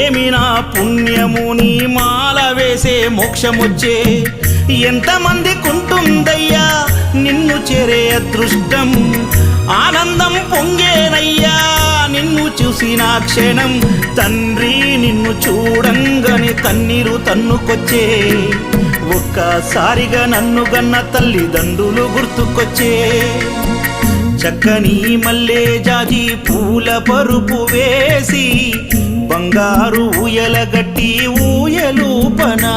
ఏమి నా పుణ్యము నీ మాల వేసే మోక్షమొచ్చే ఎంతమందికుంటుందయ్యా నిన్ను చేరే అదృష్టం ఆనందం పొంగేనయ్యా నిన్ను చూసిన క్షణం తండ్రి నిన్ను చూడంగానే కన్నీరు తన్నుకొచ్చే ఒక్కసారిగా నన్ను గన్న తల్లిదండ్రులు గుర్తుకొచ్చే చక్కని మల్లె జాజి పూల పరుపు వేసి బంగారు ఊయల గట్టి ఊయలూపనా